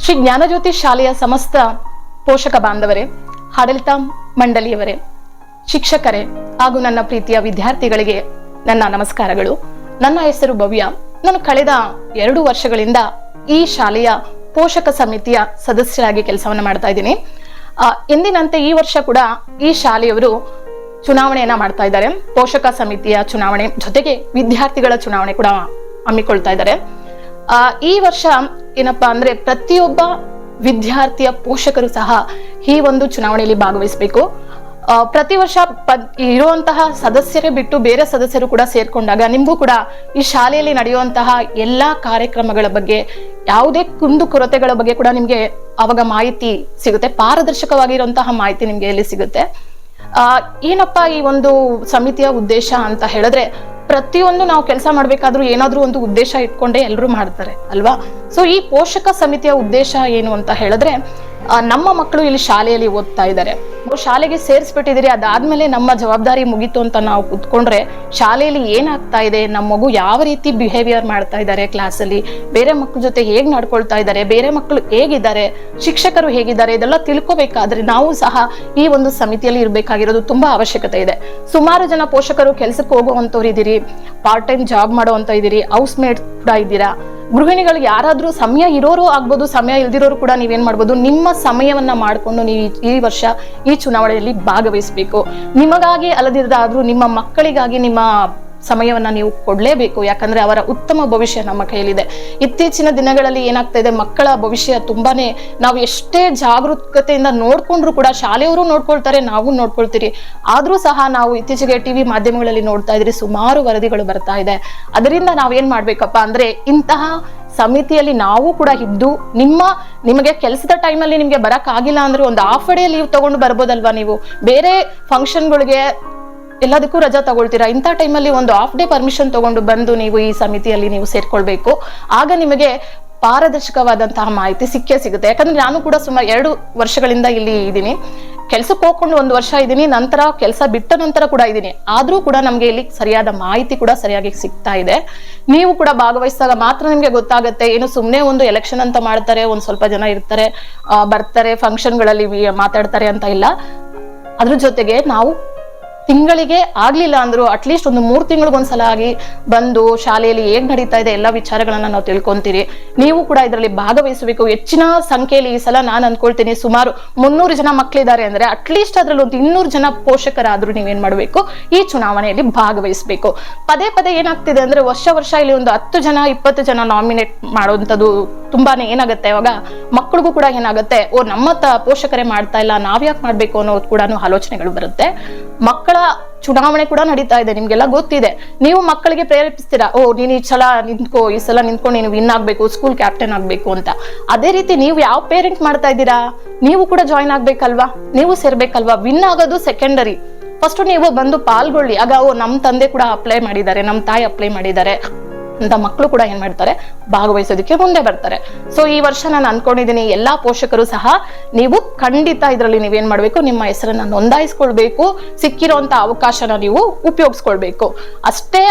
ಶ್ರೀ ಜ್ಞಾನಜ್ಯೋತಿ ಶಾಲೆಯ ಸಮಸ್ತ ಪೋಷಕ ಬಾಂಧವರೇ, ಆಡಳಿತ ಮಂಡಳಿಯವರೇ, ಶಿಕ್ಷಕರೇ ಹಾಗೂ ನನ್ನ ಪ್ರೀತಿಯ ವಿದ್ಯಾರ್ಥಿಗಳಿಗೆ ನನ್ನ ನಮಸ್ಕಾರಗಳು. ನನ್ನ ಹೆಸರು ಭವ್ಯ. ನಾನು ಕಳೆದ 2 ವರ್ಷಗಳಿಂದ ಈ ಶಾಲೆಯ ಪೋಷಕ ಸಮಿತಿಯ ಸದಸ್ಯರಾಗಿ ಕೆಲಸವನ್ನ ಮಾಡ್ತಾ ಇದ್ದೀನಿ. ಎಂದಿನಂತೆ ಈ ವರ್ಷ ಕೂಡ ಈ ಶಾಲೆಯವರು ಚುನಾವಣೆಯನ್ನ ಮಾಡ್ತಾ ಇದ್ದಾರೆ. ಪೋಷಕ ಸಮಿತಿಯ ಚುನಾವಣೆ ಜೊತೆಗೆ ವಿದ್ಯಾರ್ಥಿಗಳ ಚುನಾವಣೆ ಕೂಡ ಹಮ್ಮಿಕೊಳ್ತಾ ಇದ್ದಾರೆ. ಈ ವರ್ಷ ಏನಪ್ಪಾ ಅಂದ್ರೆ ಪ್ರತಿಯೊಬ್ಬ ವಿದ್ಯಾರ್ಥಿಯ ಪೋಷಕರು ಸಹ ಈ ಒಂದು ಚುನಾವಣೆಯಲ್ಲಿ ಭಾಗವಹಿಸಬೇಕು. ಪ್ರತಿ ವರ್ಷ ಇರುವಂತಹ ಸದಸ್ಯರೇ ಬಿಟ್ಟು ಬೇರೆ ಸದಸ್ಯರು ಕೂಡ ಸೇರ್ಕೊಂಡಾಗ ನಿಮಗೂ ಕೂಡ ಈ ಶಾಲೆಯಲ್ಲಿ ನಡೆಯುವಂತಹ ಎಲ್ಲಾ ಕಾರ್ಯಕ್ರಮಗಳ ಬಗ್ಗೆ, ಯಾವುದೇ ಕುಂದು ಕೊರತೆಗಳ ಬಗ್ಗೆ ಕೂಡ ನಿಮ್ಗೆ ಅವಾಗ ಮಾಹಿತಿ ಸಿಗುತ್ತೆ. ಪಾರದರ್ಶಕವಾಗಿರುವಂತಹ ಮಾಹಿತಿ ನಿಮ್ಗೆ ಎಲ್ಲಿ ಸಿಗುತ್ತೆ. ಏನಪ್ಪಾ ಈ ಒಂದು ಸಮಿತಿಯ ಉದ್ದೇಶ ಅಂತ ಹೇಳಿದ್ರೆ, ಪ್ರತಿಯೊಂದು ನಾವು ಕೆಲಸ ಮಾಡ್ಬೇಕಾದ್ರೂ ಏನಾದ್ರೂ ಒಂದು ಉದ್ದೇಶ ಇಟ್ಕೊಂಡೇ ಎಲ್ಲರೂ ಮಾಡ್ತಾರೆ ಅಲ್ವಾ. ಸೊ ಈ ಪೋಷಕ ಸಮಿತಿಯ ಉದ್ದೇಶ ಏನು ಅಂತ ಹೇಳಿದ್ರೆ, ನಮ್ಮ ಮಕ್ಕಳು ಇಲ್ಲಿ ಶಾಲೆಯಲ್ಲಿ ಓದ್ತಾ ಇದ್ದಾರೆ, ನಾವು ಶಾಲೆಗೆ ಸೇರಿಸ್ಬಿಟ್ಟಿದ್ದೀರಿ, ಅದಾದ್ಮೇಲೆ ನಮ್ಮ ಜವಾಬ್ದಾರಿ ಮುಗೀತು ಅಂತ ನಾವು ಕೂತ್ಕೊಂಡ್ರೆ ಶಾಲೆಯಲ್ಲಿ ಏನಾಗ್ತಾ ಇದೆ, ನಮ್ಮ ಮಗು ಯಾವ ರೀತಿ ಬಿಹೇವಿಯರ್ ಮಾಡ್ತಾ ಇದ್ದಾರೆ ಕ್ಲಾಸಲ್ಲಿ, ಬೇರೆ ಮಕ್ಕಳ ಜೊತೆ ಹೇಗ್ ನಡ್ಕೊಳ್ತಾ ಇದ್ದಾರೆ, ಬೇರೆ ಮಕ್ಕಳು ಹೇಗಿದ್ದಾರೆ, ಶಿಕ್ಷಕರು ಹೇಗಿದ್ದಾರೆ, ಇದೆಲ್ಲ ತಿಳ್ಕೊಬೇಕಾದ್ರೆ ನಾವು ಸಹ ಈ ಒಂದು ಸಮಿತಿಯಲ್ಲಿ ಇರ್ಬೇಕಾಗಿರೋದು ತುಂಬಾ ಅವಶ್ಯಕತೆ ಇದೆ. ಸುಮಾರು ಜನ ಪೋಷಕರು ಕೆಲ್ಸಕ್ಕೆ ಹೋಗುವಂತವ್ರು ಇದ್ದೀರಿ, ಪಾರ್ಟ್ ಟೈಮ್ ಜಾಬ್ ಮಾಡುವಂತ ಇದ್ದೀರಿ, ಹೌಸ್ ಮೇಟ್ ಕೂಡ ಇದ್ದೀರಾ. ಗೃಹಿಣಿಗಳಿಗೆ ಯಾರಾದ್ರೂ ಸಮಯ ಇರೋರು ಆಗ್ಬೋದು, ಸಮಯ ಇಲ್ದಿರೋರು ಕೂಡ ನೀವೇನ್ ಮಾಡ್ಬೋದು, ನಿಮ್ಮ ಸಮಯವನ್ನ ಮಾಡ್ಕೊಂಡು ನೀವು ಈ ವರ್ಷ ಈ ಚುನಾವಣೆಯಲ್ಲಿ ಭಾಗವಹಿಸಬೇಕು. ನಿಮಗಾಗಿ ಅಲ್ಲದಿರಾದ್ರೂ ನಿಮ್ಮ ಮಕ್ಕಳಿಗಾಗಿ ನಿಮ್ಮ ಸಮಯವನ್ನ ನೀವು ಕೊಡ್ಲೇಬೇಕು. ಯಾಕಂದ್ರೆ ಅವರ ಉತ್ತಮ ಭವಿಷ್ಯ ನಮ್ಮ ಕೈಯಲ್ಲಿದೆ. ಇತ್ತೀಚಿನ ದಿನಗಳಲ್ಲಿ ಏನಾಗ್ತಾ ಇದೆ, ಮಕ್ಕಳ ಭವಿಷ್ಯ ತುಂಬಾನೇ ನಾವು ಎಷ್ಟೇ ಜಾಗರೂಕತೆಯಿಂದ ನೋಡ್ಕೊಂಡ್ರು ಕೂಡ, ಶಾಲೆಯವರು ನೋಡ್ಕೊಳ್ತಾರೆ, ನಾವು ನೋಡ್ಕೊಳ್ತೀರಿ, ಆದ್ರೂ ಸಹ ನಾವು ಇತ್ತೀಚೆಗೆ ಟಿವಿ ಮಾಧ್ಯಮಗಳಲ್ಲಿ ನೋಡ್ತಾ ಇದ್ರಿ, ಸುಮಾರು ವರದಿಗಳು ಬರ್ತಾ ಇದೆ. ಅದರಿಂದ ನಾವೇನ್ ಮಾಡ್ಬೇಕಪ್ಪ ಅಂದ್ರೆ, ಇಂತಹ ಸಮಿತಿಯಲ್ಲಿ ನಾವು ಕೂಡ ಇದ್ದು ನಿಮಗೆ ಕೆಲಸದ ಟೈಮಲ್ಲಿ ನಿಮ್ಗೆ ಬರಕ್ ಆಗಿಲ್ಲ ಅಂದ್ರೆ ಒಂದು ಹಾಫ್ ಡೇ ಲೀವ್ ತಗೊಂಡು ಬರ್ಬೋದಲ್ವಾ. ನೀವು ಬೇರೆ ಫಂಕ್ಷನ್ಗಳಿಗೆ ಎಲ್ಲದಕ್ಕೂ ರಜಾ ತಗೊಳ್ತೀರಾ, ಇಂಥ ಟೈಮಲ್ಲಿ ಒಂದು ಹಾಫ್ ಡೇ ಪರ್ಮಿಷನ್ ತಗೊಂಡು ಬಂದು ನೀವು ಈ ಸಮಿತಿಯಲ್ಲಿ ನೀವು ಸೇರ್ಕೊಳ್ಬೇಕು. ಆಗ ನಿಮಗೆ ಪಾರದರ್ಶಕವಾದಂತಹ ಮಾಹಿತಿ ಸಿಕ್ಕೇ ಸಿಗುತ್ತೆ. ಯಾಕಂದ್ರೆ ನಾನು ಕೂಡ ಸುಮಾರು 2 ವರ್ಷಗಳಿಂದ ಇಲ್ಲಿ ಇದ್ದೀನಿ. ಕೆಲ್ಸಕ್ಕೆ ಹೋಗ್ಕೊಂಡು 1 ವರ್ಷ ಇದ್ದೀನಿ, ನಂತರ ಕೆಲಸ ಬಿಟ್ಟ ನಂತರ ಕೂಡ ಇದ್ದೀನಿ. ಆದ್ರೂ ಕೂಡ ನಮ್ಗೆ ಇಲ್ಲಿ ಸರಿಯಾದ ಮಾಹಿತಿ ಕೂಡ ಸರಿಯಾಗಿ ಸಿಗ್ತಾ ಇದೆ. ನೀವು ಕೂಡ ಭಾಗವಹಿಸಿದಾಗ ಮಾತ್ರ ನಿಮ್ಗೆ ಗೊತ್ತಾಗತ್ತೆ. ಏನು ಸುಮ್ನೆ ಒಂದು ಎಲೆಕ್ಷನ್ ಅಂತ ಮಾಡ್ತಾರೆ, ಒಂದ್ ಸ್ವಲ್ಪ ಜನ ಇರ್ತಾರೆ, ಬರ್ತಾರೆ, ಫಂಕ್ಷನ್ಗಳಲ್ಲಿ ಮಾತಾಡ್ತಾರೆ ಅಂತ ಇಲ್ಲ. ಅದ್ರ ಜೊತೆಗೆ ನಾವು ತಿಂಗಳಿಗೆ ಆಗ್ಲಿಲ್ಲ ಅಂದ್ರು ಅಟ್ಲೀಸ್ಟ್ ಒಂದು 3 ತಿಂಗಳಿಗೊಂದ್ಸಲ ಆಗಿ ಬಂದು ಶಾಲೆಯಲ್ಲಿ ಹೇಗ್ ನಡೀತಾ ಇದೆ ಎಲ್ಲ ವಿಚಾರಗಳನ್ನ ನಾವು ತಿಳ್ಕೊಂತೀರಿ. ನೀವು ಕೂಡ ಇದರಲ್ಲಿ ಭಾಗವಹಿಸಬೇಕು. ಹೆಚ್ಚಿನ ಸಂಖ್ಯೆಯಲ್ಲಿ ಈ ಸಲ ನಾನು ಅನ್ಕೊಳ್ತೀನಿ ಸುಮಾರು 300 ಜನ ಮಕ್ಕಳಿದ್ದಾರೆ ಅಂದ್ರೆ ಅಟ್ಲೀಸ್ಟ್ ಅದ್ರಲ್ಲಿ ಒಂದು 200 ಜನ ಪೋಷಕರಾದ್ರೂ ನೀವೇನ್ ಮಾಡ್ಬೇಕು, ಈ ಚುನಾವಣೆಯಲ್ಲಿ ಭಾಗವಹಿಸಬೇಕು. ಪದೇ ಪದೇ ಏನಾಗ್ತಿದೆ ಅಂದ್ರೆ, ವರ್ಷ ಇಲ್ಲಿ ಒಂದು 10 ಜನ 20 ಜನ ನಾಮಿನೇಟ್ ಮಾಡುವಂಥದ್ದು ತುಂಬಾನೇ ಏನಾಗುತ್ತೆ, ಅವಾಗ ಮಕ್ಕಳಿಗೂ ಕೂಡ ಏನಾಗುತ್ತೆ, ನಮ್ಮ ಪೋಷಕರೇ ಮಾಡ್ತಾ ಇಲ್ಲ, ನಾವ್ಯಾಕೆ ಮಾಡ್ಬೇಕು ಅನ್ನೋದು ಕೂಡ ಆಲೋಚನೆಗಳು ಬರುತ್ತೆ. ಮಕ್ಕಳ ಚುನಾವಣೆ ಕೂಡ ನಡೀತಾ ಇದೆ, ನಿಮ್ಗೆಲ್ಲ ಗೊತ್ತಿದೆ. ನೀವು ಮಕ್ಕಳಿಗೆ ಪ್ರೇರೇಪಿಸ್ತೀರಾ, ನೀನ್ ಈ ಸಲ ನಿಂತ್ಕೊಂಡು ನೀನು ವಿನ್ ಆಗ್ಬೇಕು, ಸ್ಕೂಲ್ ಕ್ಯಾಪ್ಟನ್ ಆಗ್ಬೇಕು ಅಂತ. ಅದೇ ರೀತಿ ನೀವು ಯಾವ ಪೇರೆಂಟ್ ಮಾಡ್ತಾ ಇದ್ದೀರಾ, ನೀವು ಕೂಡ ಜಾಯಿನ್ ಆಗ್ಬೇಕಲ್ವಾ, ನೀವು ಸೇರ್ಬೇಕಲ್ವಾ. ವಿನ್ ಆಗೋದು ಸೆಕೆಂಡರಿ, ಫಸ್ಟ್ ನೀವು ಬಂದು ಪಾಲ್ಗೊಳ್ಳಿ. ಆಗ ನಮ್ ತಂದೆ ಕೂಡ ಅಪ್ಲೈ ಮಾಡಿದ್ದಾರೆ, ನಮ್ ತಾಯಿ ಅಪ್ಲೈ ಮಾಡಿದ್ದಾರೆ ಅಂತ ಮಕ್ಕಳು ಕೂಡ ಏನ್ ಮಾಡ್ತಾರೆ, ಭಾಗವಹಿಸೋದಕ್ಕೆ ಮುಂದೆ ಬರ್ತಾರೆ. ಸೊ ಈ ವರ್ಷ ನಾನು ಅನ್ಕೊಂಡಿದ್ದೀನಿ, ಎಲ್ಲಾ ಪೋಷಕರು ಸಹ ನೀವು ಖಂಡಿತ ಇದರಲ್ಲಿ ನೀವೇನ್ ಮಾಡ್ಬೇಕು, ನಿಮ್ಮ ಹೆಸರನ್ನ ನೋಂದಾಯಿಸ್ಕೊಳ್ಬೇಕು, ಸಿಕ್ಕಿರುವಂತ ಅವಕಾಶನ ನೀವು ಉಪಯೋಗಿಸ್ಕೊಳ್ಬೇಕು. ಅಷ್ಟೇ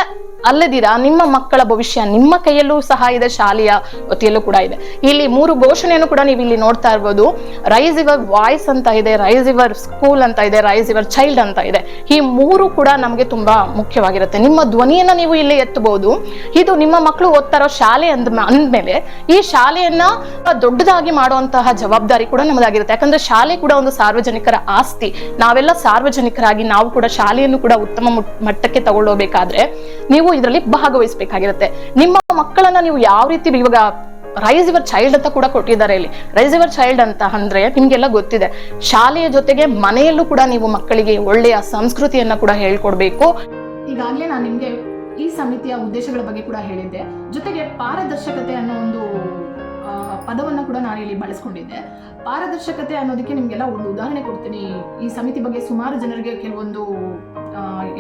ಅಲ್ಲದಿರಾ ನಿಮ್ಮ ಮಕ್ಕಳ ಭವಿಷ್ಯ ನಿಮ್ಮ ಕೈಯಲ್ಲೂ ಸಹ ಇದೆ, ಶಾಲೆಯ ವತಿಯಲ್ಲೂ ಕೂಡ ಇದೆ. ಇಲ್ಲಿ 3 ಘೋಷಣೆಯನ್ನು ಕೂಡ ನೀವು ಇಲ್ಲಿ ನೋಡ್ತಾ ಇರ್ಬೋದು. ರೈಸ್ ಯುವರ್ ವಾಯ್ಸ್ ಅಂತ ಇದೆ, ರೈಸ್ ಯುವರ್ ಸ್ಕೂಲ್ ಅಂತ ಇದೆ, ರೈಸ್ ಯುವರ್ ಚೈಲ್ಡ್ ಅಂತ ಇದೆ. ಈ 3 ಕೂಡ ನಮಗೆ ತುಂಬಾ ಮುಖ್ಯವಾಗಿರುತ್ತೆ. ನಿಮ್ಮ ಧ್ವನಿಯನ್ನ ನೀವು ಇಲ್ಲಿ ಎತ್ತಬಹುದು. ಇದು ನಿಮ್ಮ ಮಕ್ಕಳು ಓದ್ತಾರೋ ಶಾಲೆ ಅಂದ್ಮೇಲೆ ಈ ಶಾಲೆಯನ್ನ ದೊಡ್ಡದಾಗಿ ಮಾಡುವಂತಹ ಜವಾಬ್ದಾರಿ ಕೂಡ ನಮ್ಮದಾಗಿರುತ್ತೆ. ಯಾಕಂದ್ರೆ ಶಾಲೆ ಕೂಡ ಒಂದು ಸಾರ್ವಜನಿಕರ ಆಸ್ತಿ. ನಾವೆಲ್ಲ ಸಾರ್ವಜನಿಕರಾಗಿ ನಾವು ಕೂಡ ಶಾಲೆಯನ್ನು ಕೂಡ ಉತ್ತಮ ಮಟ್ಟಕ್ಕೆ ತಗೊಳ್ಳೋಬೇಕಾದ್ರೆ ನೀವು ಇದರಲ್ಲಿ ಭಾಗವಹಿಸಬೇಕಾಗಿರುತ್ತೆ. ನಿಮ್ಮ ಮಕ್ಕಳನ್ನ ನೀವು ಯಾವ ರೀತಿ, ಇವಾಗ ರೈಸ್ ಯುವರ್ ಚೈಲ್ಡ್ ಅಂತ ಕೂಡ ಕೊಟ್ಟಿದ್ದಾರೆ ಇಲ್ಲಿ. ರೈಸ್ ಯುವರ್ ಚೈಲ್ಡ್ ಅಂತ ಅಂದ್ರೆ ನಿಮ್ಗೆಲ್ಲ ಗೊತ್ತಿದೆ, ಶಾಲೆಯ ಜೊತೆಗೆ ಮನೆಯಲ್ಲೂ ಕೂಡ ನೀವು ಮಕ್ಕಳಿಗೆ ಒಳ್ಳೆಯ ಸಂಸ್ಕೃತಿಯನ್ನ ಕೂಡ ಹೇಳ್ಕೊಡ್ಬೇಕು. ಈಗಾಗಲೇ ನಾನು ನಿಮ್ಗೆ ಈ ಸಮಿತಿಯ ಉದ್ದೇಶಗಳ ಬಗ್ಗೆ ಕೂಡ ಹೇಳಿದ್ದೆ. ಜೊತೆಗೆ ಪಾರದರ್ಶಕತೆ ಅನ್ನೋ ಒಂದು ಪದವನ್ನ ಕೂಡ ನಾನು ಇಲ್ಲಿ ಬಳಸ್ಕೊಂಡಿದ್ದೆ. ಪಾರದರ್ಶಕತೆ ಅನ್ನೋದಕ್ಕೆ ನಿಮ್ಗೆಲ್ಲ ಒಂದು ಉದಾಹರಣೆ ಕೊಡ್ತೀನಿ. ಈ ಸಮಿತಿ ಬಗ್ಗೆ ಸುಮಾರು ಜನರಿಗೆ ಕೆಲವೊಂದು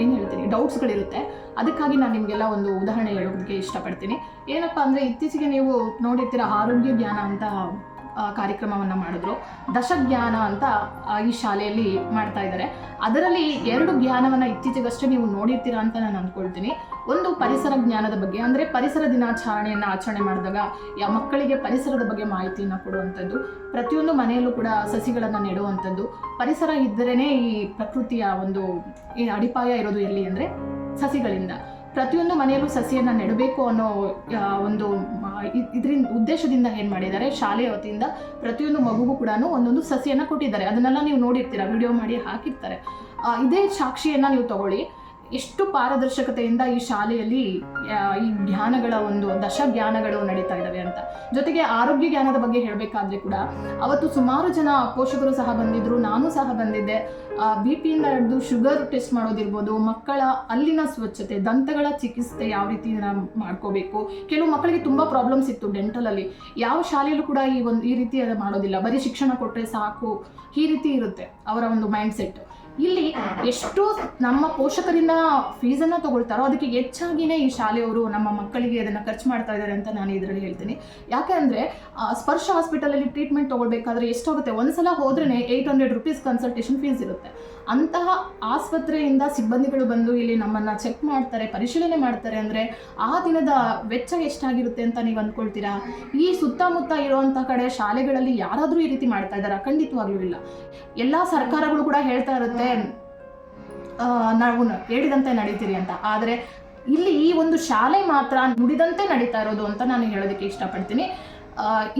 ಏನ್ ಹೇಳ್ತೀನಿ, ಡೌಟ್ಸ್ಗಳಿರುತ್ತೆ. ಅದಕ್ಕಾಗಿ ನಾನು ನಿಮ್ಗೆಲ್ಲ ಒಂದು ಉದಾಹರಣೆ ಹೇಳೋದಕ್ಕೆ ಇಷ್ಟಪಡ್ತೀನಿ. ಏನಪ್ಪಾ ಅಂದ್ರೆ, ಇತ್ತೀಚೆಗೆ ನೀವು ನೋಡಿರ್ತೀರ ಆರೋಗ್ಯ ಜ್ಞಾನ ಅಂತ ಕಾರ್ಯಕ್ರಮವನ್ನು ಮಾಡಿದ್ರು. ದಶಜ್ಞಾನ ಅಂತ ಈ ಶಾಲೆಯಲ್ಲಿ ಮಾಡ್ತಾ ಇದ್ದಾರೆ. ಅದರಲ್ಲಿ 2 ಜ್ಞಾನವನ್ನು ಇತ್ತೀಚೆಗಷ್ಟೇ ನೀವು ನೋಡಿರ್ತೀರಾ ಅಂತ ನಾನು ಅಂದ್ಕೊಳ್ತೀನಿ. ಒಂದು ಪರಿಸರ ಜ್ಞಾನದ ಬಗ್ಗೆ, ಅಂದರೆ ಪರಿಸರ ದಿನಾಚರಣೆಯನ್ನು ಆಚರಣೆ ಮಾಡಿದಾಗ ಮಕ್ಕಳಿಗೆ ಪರಿಸರದ ಬಗ್ಗೆ ಮಾಹಿತಿಯನ್ನು ಕೊಡುವಂಥದ್ದು, ಪ್ರತಿಯೊಂದು ಮನೆಯಲ್ಲೂ ಕೂಡ ಸಸಿಗಳನ್ನು ನೆಡುವಂಥದ್ದು. ಪರಿಸರ ಇದ್ದರೇ ಈ ಪ್ರಕೃತಿಯ ಒಂದು ಅಡಿಪಾಯ ಇರೋದು ಎಲ್ಲಿ ಅಂದರೆ ಸಸಿಗಳಿಂದ. ಪ್ರತಿಯೊಂದು ಮನೆಯಲ್ಲೂ ಸಸಿಯನ್ನು ನೆಡಬೇಕು ಅನ್ನೋ ಒಂದು ಇದರಿಂದ ಉದ್ದೇಶದಿಂದ ಏನು ಮಾಡಿದ್ದಾರೆ, ಶಾಲೆಯ ವತಿಯಿಂದ ಪ್ರತಿಯೊಂದು ಮಗುಗೂ ಕೂಡ ಒಂದೊಂದು ಸಸಿಯನ್ನು ಕೊಟ್ಟಿದ್ದಾರೆ. ಅದನ್ನೆಲ್ಲ ನೀವು ನೋಡಿರ್ತೀರ, ವಿಡಿಯೋ ಮಾಡಿ ಹಾಕಿರ್ತಾರೆ. ಇದೇ ಸಾಕ್ಷಿಯನ್ನು ನೀವು ತಗೊಳ್ಳಿ, ಎಷ್ಟು ಪಾರದರ್ಶಕತೆಯಿಂದ ಈ ಶಾಲೆಯಲ್ಲಿ ಈ ಜ್ಞಾನಗಳ ಒಂದು ಜ್ಞಾನಗಳು ನಡೀತಾ ಇದ್ದಾವೆ ಅಂತ. ಜೊತೆಗೆ ಆರೋಗ್ಯ ಜ್ಞಾನದ ಬಗ್ಗೆ ಹೇಳಬೇಕಾದ್ರೆ ಕೂಡ ಅವತ್ತು ಸುಮಾರು ಜನ ಪೋಷಕರು ಸಹ ಬಂದಿದ್ರು, ನಾನು ಸಹ ಬಂದಿದ್ದೆ. BP ಇಂದ ಹಿಡಿದು ಶುಗರ್ ಟೆಸ್ಟ್ ಮಾಡೋದಿರ್ಬೋದು, ಮಕ್ಕಳ ಅಲ್ಲಿನ ಸ್ವಚ್ಛತೆ, ದಂತಗಳ ಚಿಕಿತ್ಸೆ ಯಾವ ರೀತಿ ಮಾಡ್ಕೋಬೇಕು. ಕೆಲವು ಮಕ್ಕಳಿಗೆ ತುಂಬ ಪ್ರಾಬ್ಲಮ್ಸ್ ಇತ್ತು ಡೆಂಟಲಲ್ಲಿ. ಯಾವ ಶಾಲೆಯಲ್ಲೂ ಕೂಡ ಈ ರೀತಿ ಮಾಡೋದಿಲ್ಲ, ಬರೀ ಶಿಕ್ಷಣ ಕೊಟ್ಟರೆ ಸಾಕು, ಈ ರೀತಿ ಇರುತ್ತೆ ಅವರ ಒಂದು ಮೈಂಡ್ ಸೆಟ್. ಇಲ್ಲಿ ಎಷ್ಟು ನಮ್ಮ ಪೋಷಕರಿಂದ ಫೀಸನ್ನು ತಗೊಳ್ತಾರೋ ಅದಕ್ಕೆ ಹೆಚ್ಚಾಗಿನೇ ಈ ಶಾಲೆಯವರು ನಮ್ಮ ಮಕ್ಕಳಿಗೆ ಅದನ್ನು ಖರ್ಚು ಮಾಡ್ತಾ ಇದ್ದಾರೆ ಅಂತ ನಾನು ಇದರಲ್ಲಿ ಹೇಳ್ತೀನಿ. ಯಾಕೆ ಅಂದರೆ ಸ್ಪರ್ಶ ಹಾಸ್ಪಿಟಲಲ್ಲಿ ಟ್ರೀಟ್ಮೆಂಟ್ ತೊಗೊಳ್ಬೇಕಾದ್ರೆ ಎಷ್ಟಾಗುತ್ತೆ, ಒಂದ್ಸಲ ಹೋದ್ರೇ 800 ರೂಪೀಸ್ ಕನ್ಸಲ್ಟೇಷನ್ ಫೀಸ್ ಇರುತ್ತೆ. ಅಂತಹ ಆಸ್ಪತ್ರೆಯಿಂದ ಸಿಬ್ಬಂದಿಗಳು ಬಂದು ಇಲ್ಲಿ ನಮ್ಮನ್ನು ಚೆಕ್ ಮಾಡ್ತಾರೆ, ಪರಿಶೀಲನೆ ಮಾಡ್ತಾರೆ ಅಂದರೆ ಆ ದಿನದ ವೆಚ್ಚ ಎಷ್ಟಾಗಿರುತ್ತೆ ಅಂತ ನೀವು ಅಂದ್ಕೊಳ್ತೀರಾ? ಈ ಸುತ್ತಮುತ್ತ ಇರುವಂಥ ಕಡೆ ಶಾಲೆಗಳಲ್ಲಿ ಯಾರಾದರೂ ಈ ರೀತಿ ಮಾಡ್ತಾ ಇದ್ದಾರಾ? ಖಂಡಿತವಾಗ್ಲೂ ಇಲ್ಲ. ಎಲ್ಲ ಸರ್ಕಾರಗಳು ಕೂಡ ಹೇಳ್ತಾ ಇರುತ್ತೆ ನಾವು ಹೇಳಿದಂತೆ ನಡೀತೀರಿ ಅಂತ. ಆದರೆ ಇಲ್ಲಿ ಈ ಒಂದು ಶಾಲೆ ಮಾತ್ರ ನುಡಿದಂತೆ ನಡೀತಾ ಇರೋದು ಅಂತ ನಾನು ಹೇಳೋದಕ್ಕೆ ಇಷ್ಟಪಡ್ತೀನಿ.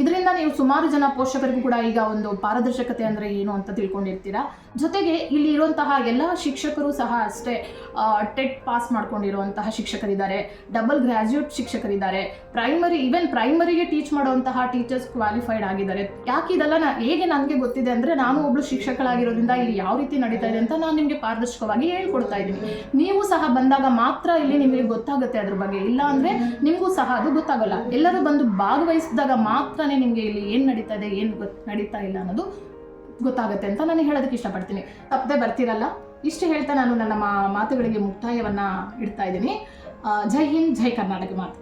ಇದರಿಂದ ನೀವು ಸುಮಾರು ಜನ ಪೋಷಕರಿಗೂ ಕೂಡ ಈಗ ಒಂದು ಪಾರದರ್ಶಕತೆ ಅಂದರೆ ಏನು ಅಂತ ತಿಳ್ಕೊಂಡಿರ್ತೀರಾ. ಜೊತೆಗೆ ಇಲ್ಲಿ ಇರುವಂತಹ ಎಲ್ಲ ಶಿಕ್ಷಕರು ಸಹ ಅಷ್ಟೇ ಟೆಟ್ ಪಾಸ್ ಮಾಡ್ಕೊಂಡಿರುವಂತಹ ಶಿಕ್ಷಕರಿದ್ದಾರೆ, ಡಬಲ್ ಗ್ರ್ಯಾಜುಯೇಟ್ ಶಿಕ್ಷಕರಿದ್ದಾರೆ, ಪ್ರೈಮರಿಗೆ ಟೀಚ್ ಮಾಡುವಂತಹ ಟೀಚರ್ಸ್ ಕ್ವಾಲಿಫೈಡ್ ಆಗಿದ್ದಾರೆ. ಯಾಕೆ ಇದೆಲ್ಲ ಹೇಗೆ ನನಗೆ ಗೊತ್ತಿದೆ ಅಂದರೆ, ನಾನು ಒಬ್ಳು ಶಿಕ್ಷಕಳಾಗಿರೋದ್ರಿಂದ ಇಲ್ಲಿ ಯಾವ ರೀತಿ ನಡೀತಾ ಇದೆ ಅಂತ ನಾನು ನಿಮಗೆ ಪಾರದರ್ಶಕವಾಗಿ ಹೇಳ್ಕೊಡ್ತಾ ಇದ್ದೀನಿ. ನೀವು ಸಹ ಬಂದಾಗ ಮಾತ್ರ ಇಲ್ಲಿ ನಿಮಗೆ ಗೊತ್ತಾಗುತ್ತೆ ಅದ್ರ ಬಗ್ಗೆ, ಇಲ್ಲ ಅಂದರೆ ನಿಮಗೂ ಸಹ ಅದು ಗೊತ್ತಾಗಲ್ಲ. ಎಲ್ಲರೂ ಬಂದು ಭಾಗವಹಿಸಿದಾಗ ಮಾತ್ರನೇ ನಿಮಗೆ ಇಲ್ಲಿ ಏನು ನಡೀತಾ ಇದೆ, ಏನು ನಡೀತಾ ಇಲ್ಲ ಅನ್ನೋದು ಗೊತ್ತಾಗುತ್ತೆ ಅಂತ ನಾನು ಹೇಳೋದಕ್ಕೆ ಇಷ್ಟಪಡ್ತೀನಿ. ತಪ್ಪದೆ ಬರ್ತಿರಲ್ಲ. ಇಷ್ಟು ಹೇಳ್ತಾ ನಾನು ನನ್ನ ಮಾತುಗಳಿಗೆ ಮುಕ್ತಾಯವನ್ನು ಇಡ್ತಾ ಇದ್ದೀನಿ. ಜೈ ಹಿಂದ್, ಜೈ ಕರ್ನಾಟಕ ಮಾತು.